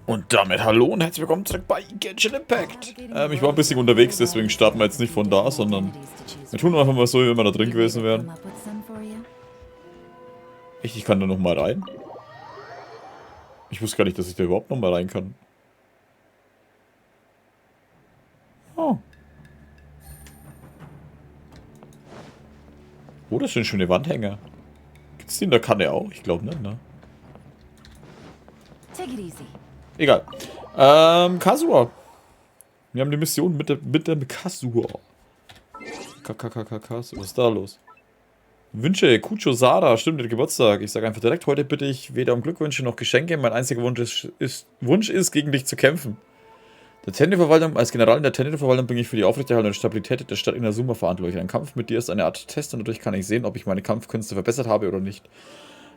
Und damit hallo und herzlich willkommen zurück bei Genshin Impact. Ich war ein bisschen unterwegs, deswegen starten wir jetzt nicht von da, sondern wir tun einfach mal so, wie wenn wir da drin gewesen wären. Echt, ich kann da nochmal rein? Ich wusste gar nicht, dass ich da überhaupt nochmal rein kann. Oh. Oh, das sind schöne Wandhänger. Gibt's die in der Kanne auch? Ich glaube nicht, ne? Egal. Kazuha. Wir haben die Mission mit der Kazuha. Was ist da los? Wünsche, Kucho Sada, stimmt, der Geburtstag. Ich sage einfach direkt, heute bitte ich weder um Glückwünsche noch Geschenke. Mein einziger Wunsch ist, gegen dich zu kämpfen. Als General in der Tennido-Verwaltung bin ich für die Aufrechterhaltung und Stabilität der Stadt Inazuma verantwortlich. Ein Kampf mit dir ist eine Art Test und dadurch kann ich sehen, ob ich meine Kampfkünste verbessert habe oder nicht.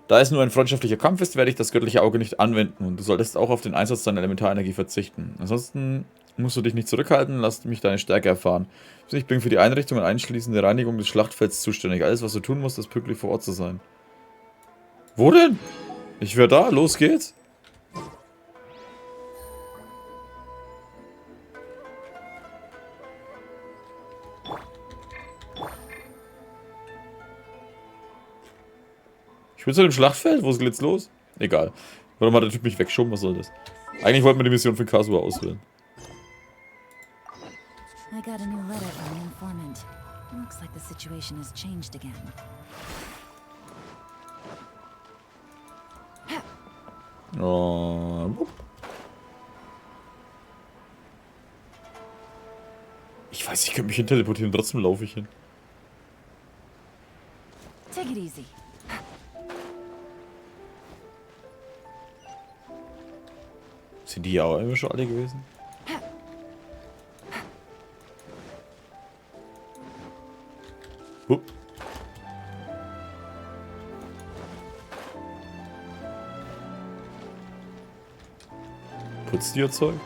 Da es nur ein freundschaftlicher Kampf ist, werde ich das göttliche Auge nicht anwenden und du solltest auch auf den Einsatz deiner Elementarenergie verzichten. Ansonsten musst du dich nicht zurückhalten, lass mich deine Stärke erfahren. Ich bin für die Einrichtung und einschließende Reinigung des Schlachtfelds zuständig. Alles, was du tun musst, ist pünktlich vor Ort zu sein. Wo denn? Ich wäre da, los geht's. Ich bin zu dem Schlachtfeld, wo ist jetzt los? Egal. Warum hat der Typ mich weggeschoben, was soll das? Eigentlich wollten wir die Mission für Kazuha auswählen. I got a new letter from the informant. Looks like the situation has changed again. Oh. Ich weiß, ich könnte mich hin teleportieren, trotzdem laufe ich hin. Take it easy. Sind die ja auch immer schon alle gewesen? Hup. Putztierzeug?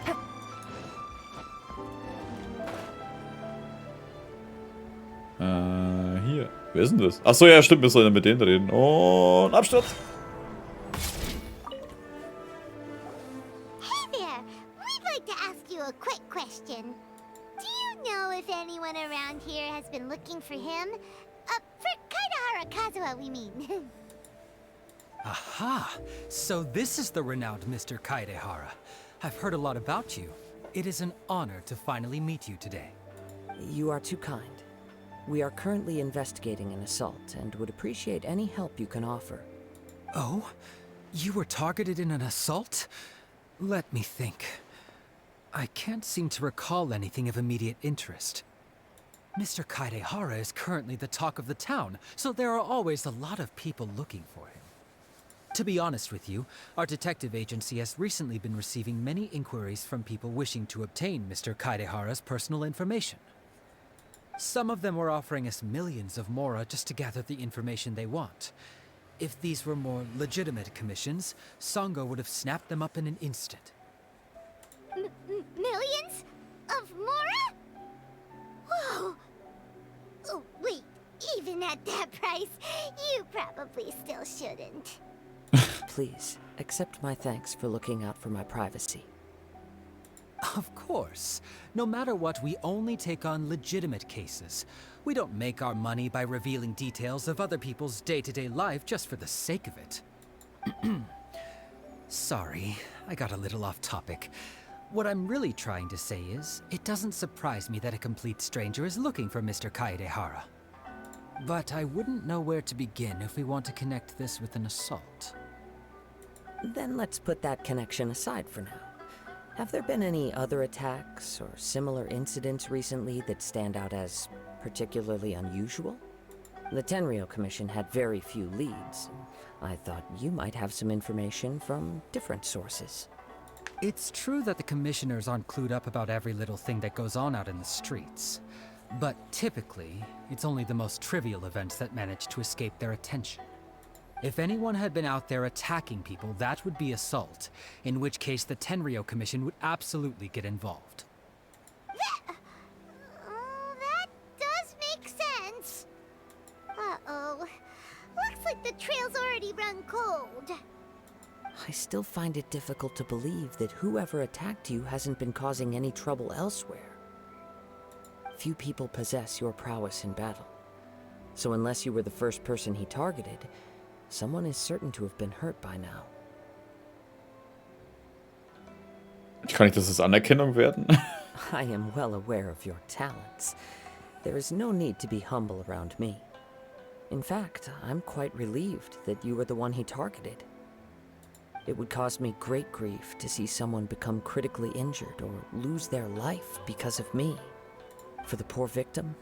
Hier. Wer ist denn das? Achso, ja, stimmt, wir sollen mit denen reden. Und Absturz! Hey there! We'd like to ask you a quick question. Do you know if anyone around here has been looking for him? For Kaidahara Kazuha, we mean. Aha! So this is the renowned Mr. Kaidehara. I've heard a lot about you. It is an honor to finally meet you today. You are too kind. We are currently investigating an assault and would appreciate any help you can offer. Oh? You were targeted in an assault? Let me think. I can't seem to recall anything of immediate interest. Mr. Kaidehara is currently the talk of the town, so there are always a lot of people looking for him. To be honest with you, our detective agency has recently been receiving many inquiries from people wishing to obtain Mr. Kaidehara's personal information. Some of them were offering us millions of mora just to gather the information they want. If these were more legitimate commissions, Sango would have snapped them up in an instant. Millions? Of mora? Whoa! Oh, wait, even at that price, you probably still shouldn't. Please, accept my thanks for looking out for my privacy. Of course. No matter what, we only take on legitimate cases. We don't make our money by revealing details of other people's day-to-day life just for the sake of it. Sorry, I got a little off topic. What I'm really trying to say is, it doesn't surprise me that a complete stranger is looking for Mr. Kaidehara. But I wouldn't know where to begin if we want to connect this with an assault. Then let's put that connection aside for now. Have there been any other attacks or similar incidents recently that stand out as particularly unusual? The Tenryou Commission had very few leads. I thought you might have some information from different sources. It's true that the commissioners aren't clued up about every little thing that goes on out in the streets. But typically, it's only the most trivial events that manage to escape their attention. If anyone had been out there attacking people, that would be assault, in which case the Tenryou Commission would absolutely get involved. That does make sense. Uh-oh. Looks like the trail's already run cold. I still still find it difficult to believe that whoever attacked you hasn't been causing any trouble elsewhere. Few people possess your prowess in battle, so unless you were the first person he targeted, someone is certain to have been hurt by now. Kann ich das als Anerkennung werden? I am well aware of your talents. There is no need to be humble around me. In fact, I'm quite relieved that you were the one he targeted. It would cause me great grief to see someone become critically injured or lose their life because of me. For the poor victim,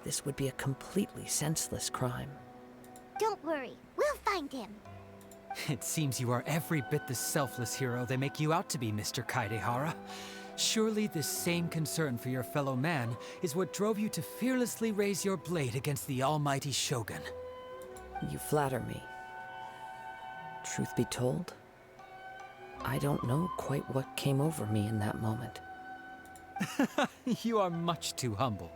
this would be a completely senseless crime. Don't worry, we'll find him. It seems you are every bit the selfless hero they make you out to be, Mr. Kaidehara. Surely this same concern for your fellow man is what drove you to fearlessly raise your blade against the almighty Shogun. You flatter me. Truth be told, I don't know quite what came over me in that moment. You are much too humble.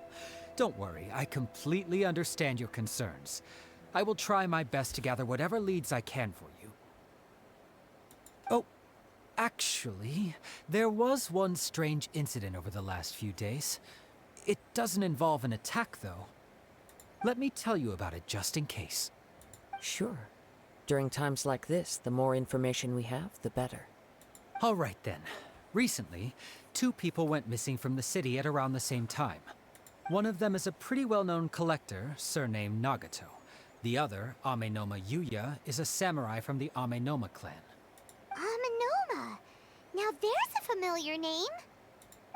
Don't worry, I completely understand your concerns. I will try my best to gather whatever leads I can for you. Oh, actually, there was one strange incident over the last few days. It doesn't involve an attack, though. Let me tell you about it just in case. Sure. During times like this, the more information we have, the better. All right then. Recently, 2 people went missing from the city at around the same time. One of them is a pretty well-known collector, surnamed Nagato. The other, Amenoma Yuya, is a samurai from the Amenoma clan. Amenoma. Now there's a familiar name.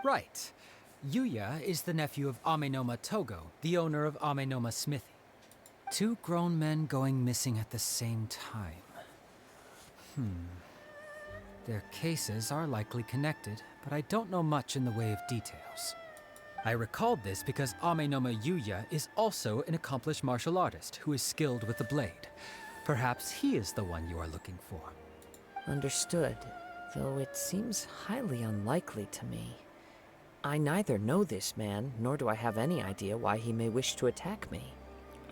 Right. Yuya is the nephew of Amenoma Togo, the owner of Amenoma Smithy. 2 grown men going missing at the same time. Their cases are likely connected, but I don't know much in the way of details. I recalled this because Amenoma Yuya is also an accomplished martial artist who is skilled with the blade. Perhaps he is the one you are looking for. Understood, though it seems highly unlikely to me. I neither know this man, nor do I have any idea why he may wish to attack me.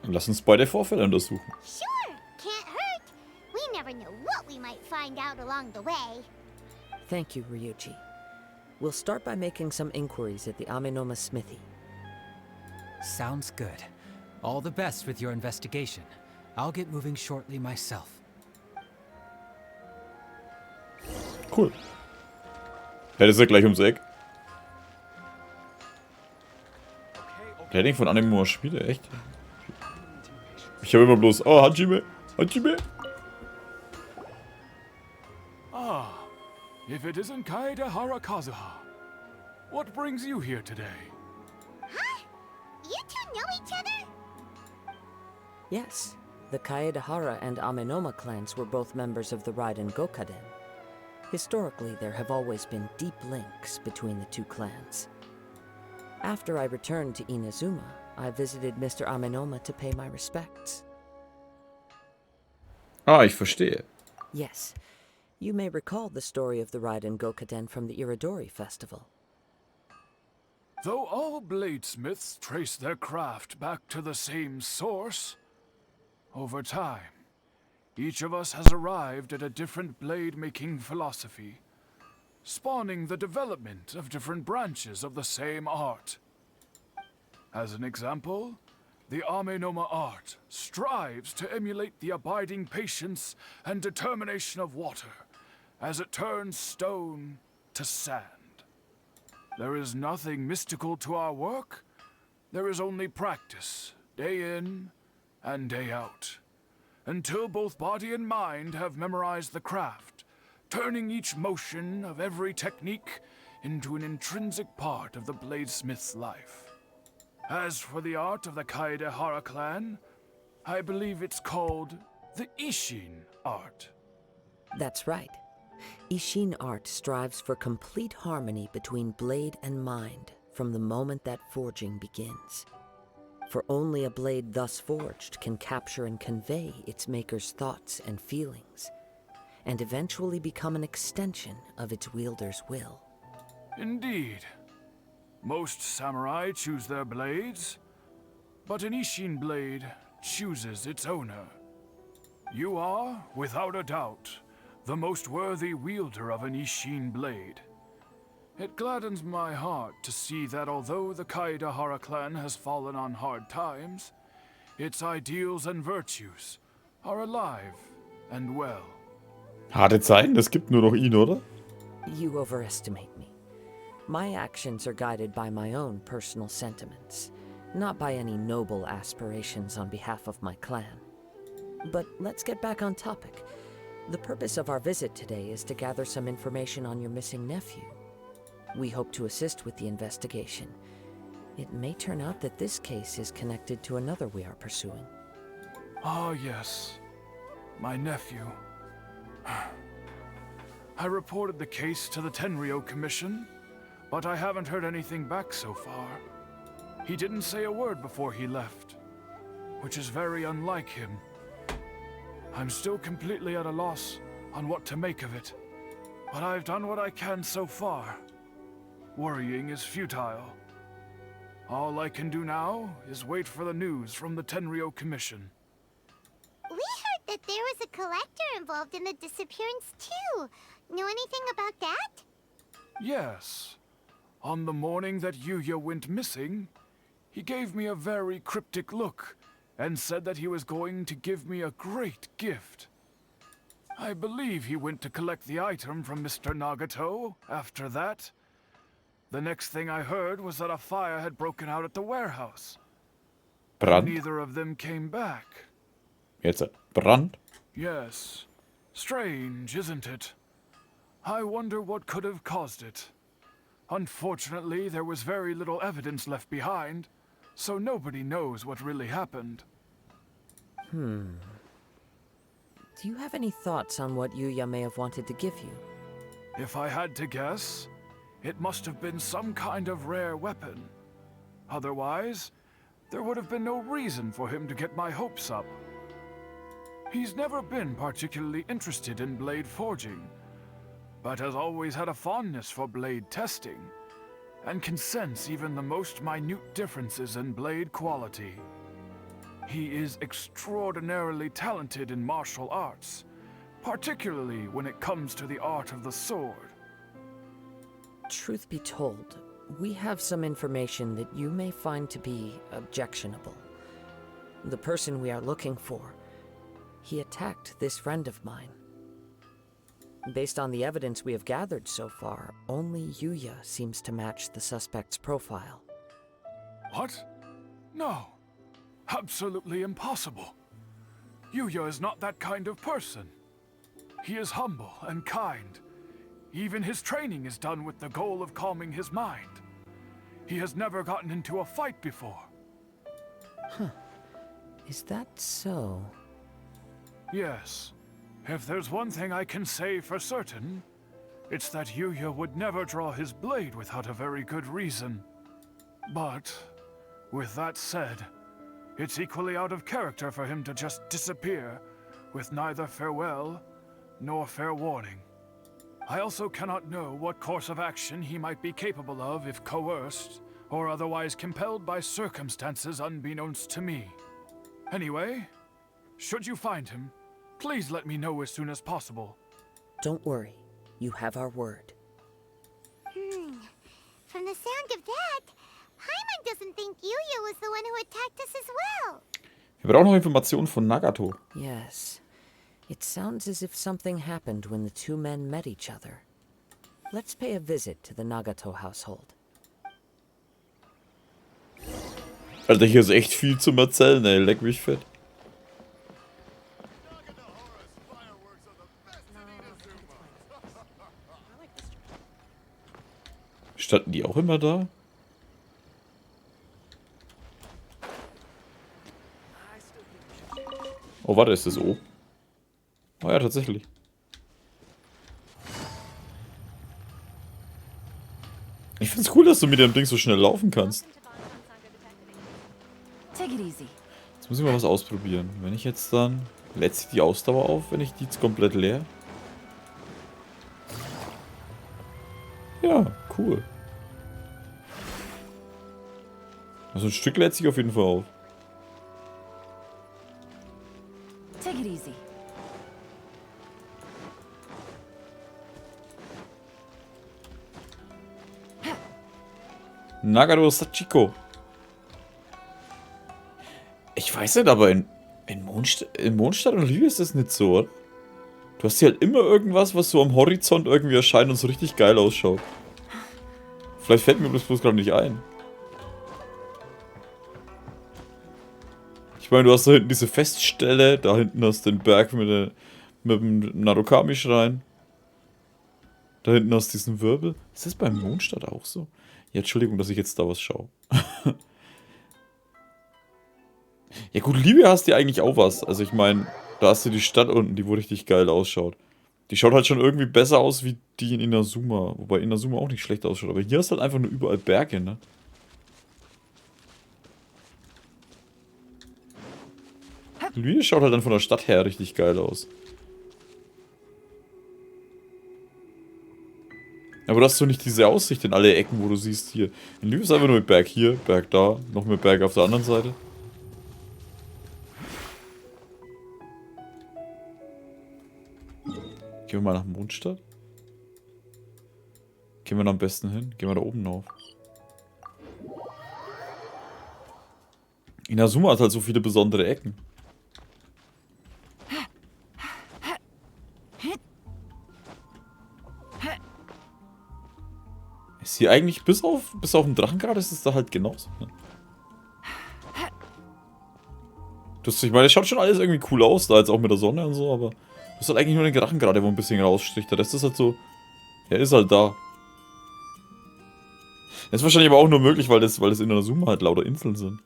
Lass uns beide Vorfälle untersuchen. Sure, can't hurt. We never know what we might find out along the way. Thank you, Ryuji. We'll start by making some inquiries at the Amenoma Smithy. Sounds good. All the best with your investigation. I'll get moving shortly myself. Cool. Ja, das ist ja gleich ums Eck. Training von Animo Spiele, echt? Ich habe immer bloß, oh, Hajime, Hajime. Ah, if it isn't Kaedehara Kazuha, what brings you here today? Huh? You two know each other? Yes, the Kaedehara and Amenoma clans were both members of the Raiden Gokaden. Historically, there have always been deep links between the 2 clans. After I returned to Inazuma, I visited Mr. Amenoma to pay my respects. Ah, ich verstehe. Yes, you may recall the story of the Raiden Gokaden from the Iridori Festival. Though all bladesmiths trace their craft back to the same source, over time, each of us has arrived at a different blade-making philosophy, spawning the development of different branches of the same art. As an example, the Amenoma art strives to emulate the abiding patience and determination of water as it turns stone to sand. There is nothing mystical to our work. There is only practice, day in and day out, until both body and mind have memorized the craft, turning each motion of every technique into an intrinsic part of the bladesmith's life. As for the art of the Kaedehara clan, I believe it's called the Ishin art. That's right. Ishin art strives for complete harmony between blade and mind from the moment that forging begins. For only a blade thus forged can capture and convey its maker's thoughts and feelings, and eventually become an extension of its wielder's will. Indeed. Most samurai choose their blades, but an Ishin blade chooses its owner. You are, without a doubt, the most worthy wielder of an Ishin blade. It gladdens my heart to see that although the Kaedehara clan has fallen on hard times, its ideals and virtues are alive and well. Harte Zeiten, es gibt nur noch ihn, oder? You overestimate me. My actions are guided by my own personal sentiments, not by any noble aspirations on behalf of my clan. But let's get back on topic. The purpose of our visit today is to gather some information on your missing nephew. We hope to assist with the investigation. It may turn out that this case is connected to another we are pursuing. Ah, yes. My nephew. I reported the case to the Tenryou Commission, but I haven't heard anything back so far. He didn't say a word before he left, which is very unlike him. I'm still completely at a loss on what to make of it, but I've done what I can so far. Worrying is futile. All I can do now is wait for the news from the Tenryou Commission. We heard that there was a collector involved in the disappearance too. Know anything about that? Yes. On the morning that Yuya went missing, he gave me a very cryptic look and said that he was going to give me a great gift. I believe he went to collect the item from Mr. Nagato after that. The next thing I heard was that a fire had broken out at the warehouse. Brand? Neither of them came back. Jetzt Brand? Yes. Strange, isn't it? I wonder what could have caused it. Unfortunately, there was very little evidence left behind, so nobody knows what really happened. Do you have any thoughts on what Yuya may have wanted to give you? If I had to guess, it must have been some kind of rare weapon. Otherwise, there would have been no reason for him to get my hopes up. He's never been particularly interested in blade forging, but has always had a fondness for blade testing, and can sense even the most minute differences in blade quality. He is extraordinarily talented in martial arts, particularly when it comes to the art of the sword. Truth be told, we have some information that you may find to be objectionable. The person we are looking for, he attacked this friend of mine. Based on the evidence we have gathered so far, only Yuya seems to match the suspect's profile. What? No. Absolutely impossible. Yuya is not that kind of person. He is humble and kind. Even his training is done with the goal of calming his mind. He has never gotten into a fight before. Is that so? Yes. If there's one thing I can say for certain, it's that Yuya would never draw his blade without a very good reason. But, with that said, it's equally out of character for him to just disappear, with neither farewell nor fair warning. I also cannot know what course of action he might be capable of if coerced, or otherwise compelled by circumstances unbeknownst to me. Anyway, should you find him, please let me know as soon as possible. Don't worry, you have our word. From the sound of that, Paimon doesn't think Yuya was the one who attacked us as well. Wir brauchen noch Informationen von Nagato. Yes. It sounds as if something happened when the two men met each other. Let's pay a visit to the Nagato household. Alter, hier ist echt viel zum Erzählen, ey. Leck mich fett. Standen die auch immer da? Oh, warte, ist das O? Oh ja, tatsächlich. Ich find's cool, dass du mit dem Ding so schnell laufen kannst. Take it easy. Jetzt muss ich mal was ausprobieren. Wenn ich jetzt dann... Lädt sich die Ausdauer auf, wenn ich die jetzt komplett leer? Ja, cool. Also ein Stück lädt sich auf jeden Fall auf. Take it easy. Nagaro Sachiko. Ich weiß nicht, aber in Mondstadt und Liebe ist das nicht so, oder? Du hast hier halt immer irgendwas, was so am Horizont irgendwie erscheint und so richtig geil ausschaut. Vielleicht fällt mir das bloß gerade nicht ein. Ich meine, du hast da hinten diese Feststelle, da hinten hast du den Berg mit dem Narukami-Schrein. Da hinten hast du diesen Wirbel. Ist das beim Mondstadt auch so? Ja, Entschuldigung, dass ich jetzt da was schaue. Ja gut, Liebe hast du ja eigentlich auch was. Also ich meine, da hast du die Stadt unten, die wo richtig geil ausschaut. Die schaut halt schon irgendwie besser aus wie die in Inazuma. Wobei Inazuma auch nicht schlecht ausschaut. Aber hier hast du halt einfach nur überall Berge, ne? Liebe schaut halt dann von der Stadt her richtig geil aus. Aber du hast so nicht diese Aussicht in alle Ecken, wo du siehst hier. In Liebe ist einfach nur mit Berg hier, Berg da, noch mehr Berg auf der anderen Seite. Gehen wir mal nach Mondstadt. Gehen wir da am besten hin? Gehen wir da oben rauf. Inazuma hat halt so viele besondere Ecken. Ist hier eigentlich bis auf den Drachengrad ist es da halt genauso. Ne? Ich meine, das schaut schon alles irgendwie cool aus, da jetzt auch mit der Sonne und so, aber das ist halt eigentlich nur den Drachengrad, der wo ein bisschen raussticht. Der Rest ist halt so, er ist halt da. Das ist wahrscheinlich aber auch nur möglich, weil das in der Summe halt lauter Inseln sind.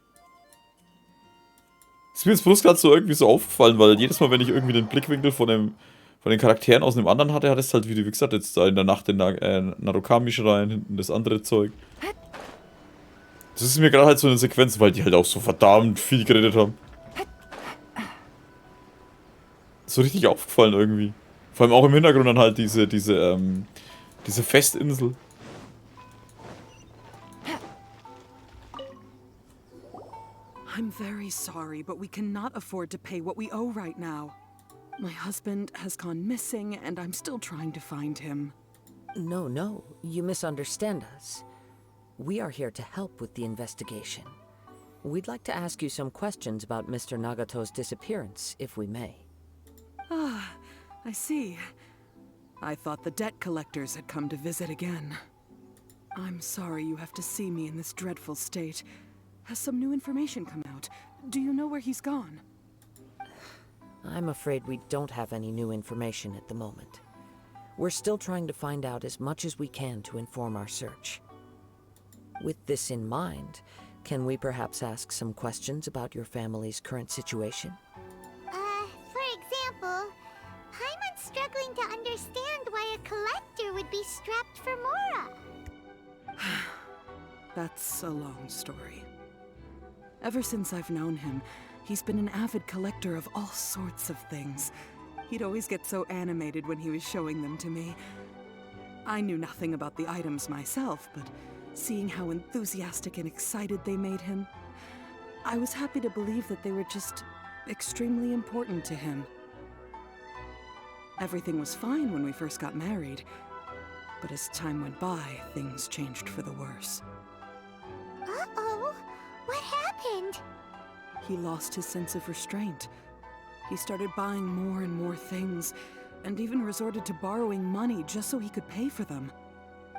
Ist mir jetzt bloß gerade so irgendwie so aufgefallen, weil jedes Mal, wenn ich irgendwie den Blickwinkel von den Charakteren aus einem anderen hatte, hat es halt, wie gesagt, jetzt da in der Nacht den Narukami-Schrein, hinten das andere Zeug. Das ist mir gerade halt so eine Sequenz, weil die halt auch so verdammt viel geredet haben. So richtig aufgefallen irgendwie. Vor allem auch im Hintergrund dann halt diese Festinsel. I'm very sorry, but we cannot afford to pay what we owe right now. My husband has gone missing, and I'm still trying to find him. No, you misunderstand us. We are here to help with the investigation. We'd like to ask you some questions about Mr. Nagato's disappearance, if we may. Ah, I see. I thought the debt collectors had come to visit again. I'm sorry you have to see me in this dreadful state. Has some new information come out? Do you know where he's gone? I'm afraid we don't have any new information at the moment. We're still trying to find out as much as we can to inform our search. With this in mind, can we perhaps ask some questions about your family's current situation? For example, Paimon's struggling to understand why a collector would be strapped for Mora. That's a long story. Ever since I've known him, he's been an avid collector of all sorts of things. He'd always get so animated when he was showing them to me. I knew nothing about the items myself, but seeing how enthusiastic and excited they made him, I was happy to believe that they were just extremely important to him. Everything was fine when we first got married, but as time went by, things changed for the worse. Uh-oh, what happened? He lost his sense of restraint. He started buying more and more things, and even resorted to borrowing money just so he could pay for them.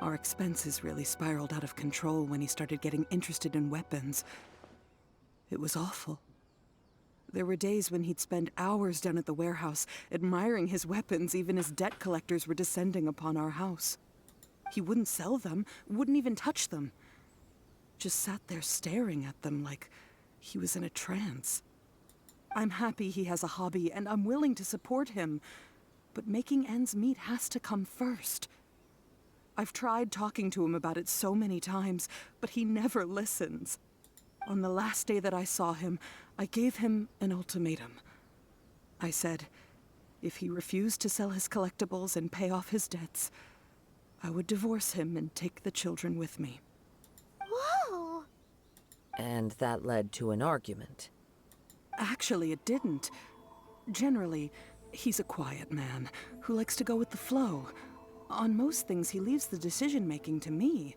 Our expenses really spiraled out of control when he started getting interested in weapons. It was awful. There were days when he'd spend hours down at the warehouse, admiring his weapons even as debt collectors were descending upon our house. He wouldn't sell them, wouldn't even touch them. Just sat there staring at them like he was in a trance. I'm happy he has a hobby, and I'm willing to support him. But making ends meet has to come first. I've tried talking to him about it so many times, but he never listens. On the last day that I saw him, I gave him an ultimatum. I said, if he refused to sell his collectibles and pay off his debts, I would divorce him and take the children with me. Whoa! And that led to an argument. Actually, it didn't. Generally, he's a quiet man who likes to go with the flow. On most things, he leaves the decision-making to me.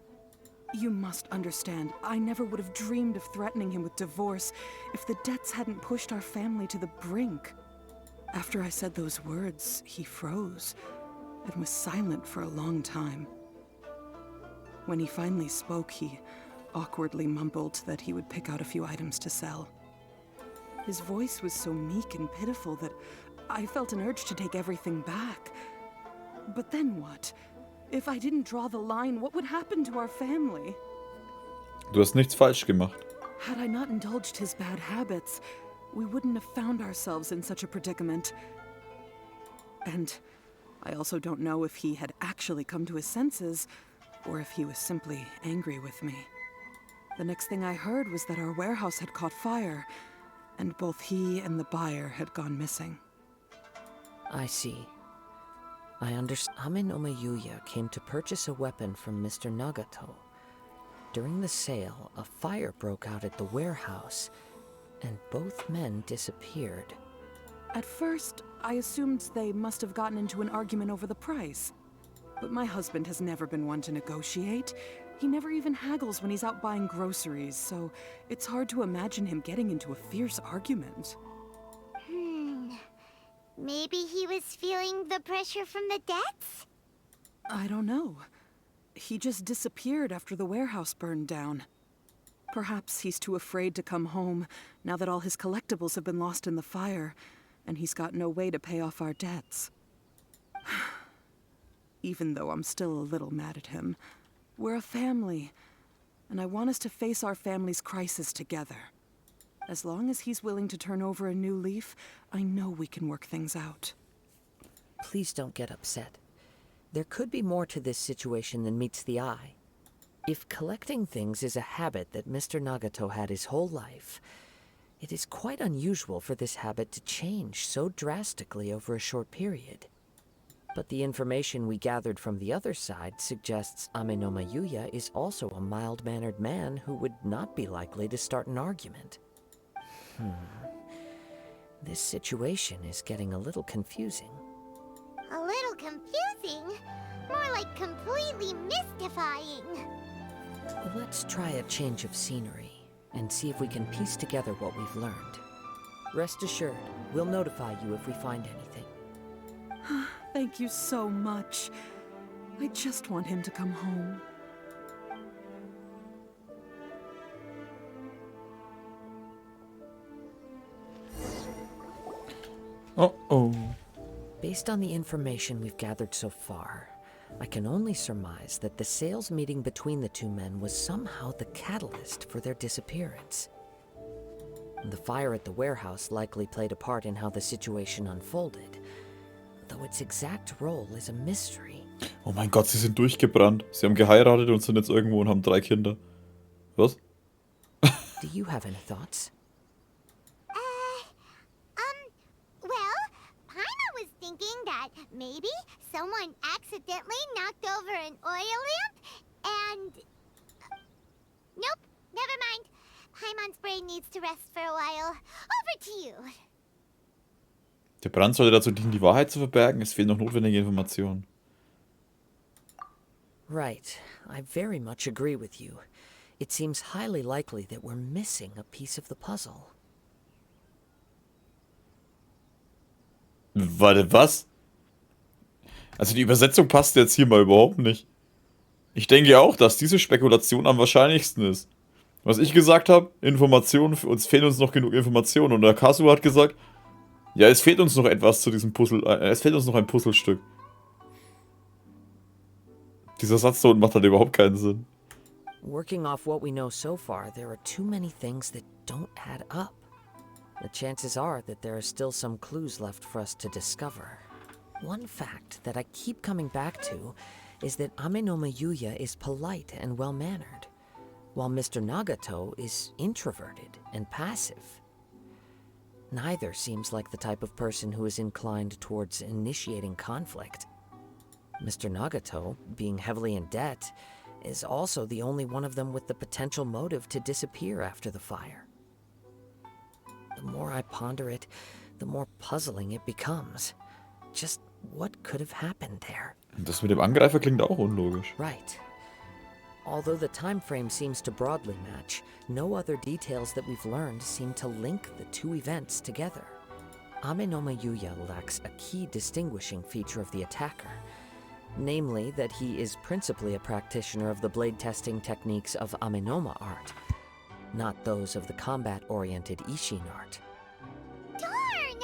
You must understand, I never would have dreamed of threatening him with divorce if the debts hadn't pushed our family to the brink. After I said those words, he froze and was silent for a long time. When he finally spoke, he awkwardly mumbled that he would pick out a few items to sell. His voice was so meek and pitiful that I felt an urge to take everything back. But then what? If I didn't draw the line, what would happen to our family? Du hast nichts falsch gemacht. Had I not indulged his bad habits, we wouldn't have found ourselves in such a predicament. And I also don't know if he had actually come to his senses, or if he was simply angry with me. The next thing I heard was that our warehouse had caught fire, and both he and the buyer had gone missing. I see. I understand. Yuya came to purchase a weapon from Mr. Nagato. During the sale, a fire broke out at the warehouse, and both men disappeared. At first, I assumed they must have gotten into an argument over the price. But my husband has never been one to negotiate. He never even haggles when he's out buying groceries, so it's hard to imagine him getting into a fierce argument. Maybe he was feeling the pressure from the debts? I don't know. He just disappeared after the warehouse burned down. Perhaps he's too afraid to come home now that all his collectibles have been lost in the fire, and he's got no way to pay off our debts. Even though I'm still a little mad at him, we're a family, and I want us to face our family's crisis together. As long as he's willing to turn over a new leaf, I know we can work things out. Please don't get upset. There could be more to this situation than meets the eye. If collecting things is a habit that Mr. Nagato had his whole life, it is quite unusual for this habit to change so drastically over a short period. But the information we gathered from the other side suggests Yuya is also a mild-mannered man who would not be likely to start an argument. This situation is getting a little confusing. A little confusing? More like completely mystifying. Let's try a change of scenery and see if we can piece together what we've learned. Rest assured, we'll notify you if we find anything. Thank you so much. I just want him to come home. Oh. Based on the information we've gathered so far, I can only surmise that the sales meeting between the two men was somehow the catalyst for their disappearance. The fire at the warehouse likely played a part in how the situation unfolded, though its exact role is a mystery. Oh mein Gott, sie sind durchgebrannt. Sie haben geheiratet und sind jetzt irgendwo und haben 3 Kinder. Was? Do you have any thoughts? Well, Paima was thinking that maybe someone accidentally knocked over an oil lamp and... Nope, never mind. Paimon's brain needs to rest for a while. Over to you. Der Brand sollte dazu dienen, die Wahrheit zu verbergen. Es fehlen noch notwendige Informationen. Right. I very much agree with you. It seems highly likely that we're missing a piece of the puzzle. Warte, was? Also die Übersetzung passt jetzt hier mal überhaupt nicht. Ich denke auch, dass diese Spekulation am wahrscheinlichsten ist. Was ich gesagt habe, Informationen, uns fehlen uns noch genug Informationen. Und der Kazuha hat gesagt, ja, es fehlt uns noch etwas zu diesem Puzzle, es fehlt uns noch ein Puzzlestück. Dieser Satz da unten macht halt überhaupt keinen Sinn. Working off what we know so far, there are too many things that don't add up. The chances are that there are still some clues left for us to discover. One fact that I keep coming back to is that Yuya is polite and well-mannered, while Mr. Nagato is introverted and passive. Neither seems like the type of person who is inclined towards initiating conflict. Mr. Nagato, being heavily in debt, is also the only one of them with the potential motive to disappear after the fire. The more I ponder it, the more puzzling it becomes. Just what could have happened there? Das mit dem Angreifer klingt auch unlogisch. Right. Although the time frame seems to broadly match, no other details that we've learned seem to link the two events together. Amenoma Yuya lacks a key distinguishing feature of the attacker, namely that he is principally a practitioner of the blade testing techniques of Amenoma art, not those of the combat-oriented Ishin art. Darn!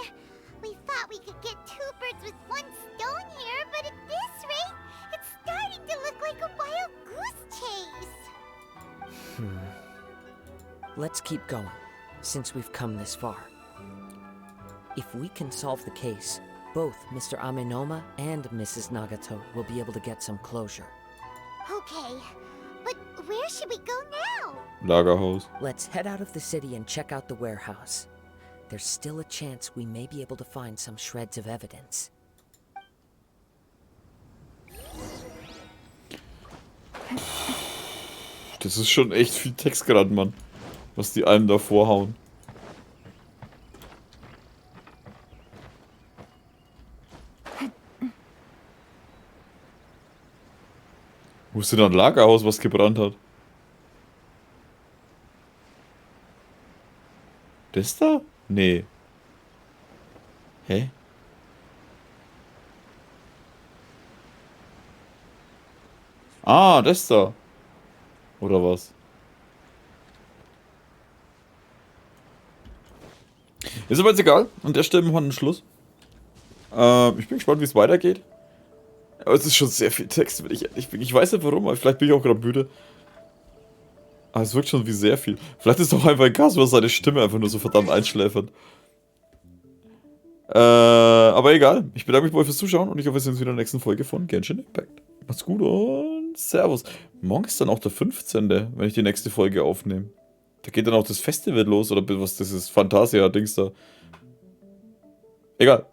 We thought we could get two birds with one stone here, but at this rate, it's starting to look like a wild goose chase. Let's keep going, since we've come this far. If we can solve the case, both Mr. Amenoma and Mrs. Nagato will be able to get some closure. Okay, but where should we go now? Lagerhaus. Let's head out of the city and check out the warehouse. There's still a chance we may be able to find some shreds of evidence. Das ist schon echt viel Text gerade, Mann. Was die einem da vorhauen. Wo ist denn da ein Lagerhaus, was gebrannt hat? Das da? Nee. Hä? Ah, das da. Oder was? Ist aber jetzt egal. An der Stelle machen wir einen Schluss. Ich bin gespannt, wie es weitergeht. Aber es ist schon sehr viel Text, wenn ich ehrlich bin. Ich weiß nicht warum, aber vielleicht bin ich auch gerade müde. Aber es wirkt schon wie sehr viel. Vielleicht ist es doch einfach ein Kazuha, seine Stimme einfach nur so verdammt einschläfert. Aber egal. Ich bedanke mich bei euch fürs Zuschauen und ich hoffe, wir sehen uns wieder in der nächsten Folge von Genshin Impact. Macht's gut und Servus. Morgen ist dann auch der 15., wenn ich die nächste Folge aufnehme. Da geht dann auch das Festival los, oder was das ist, Fantasia-Dings da. Egal.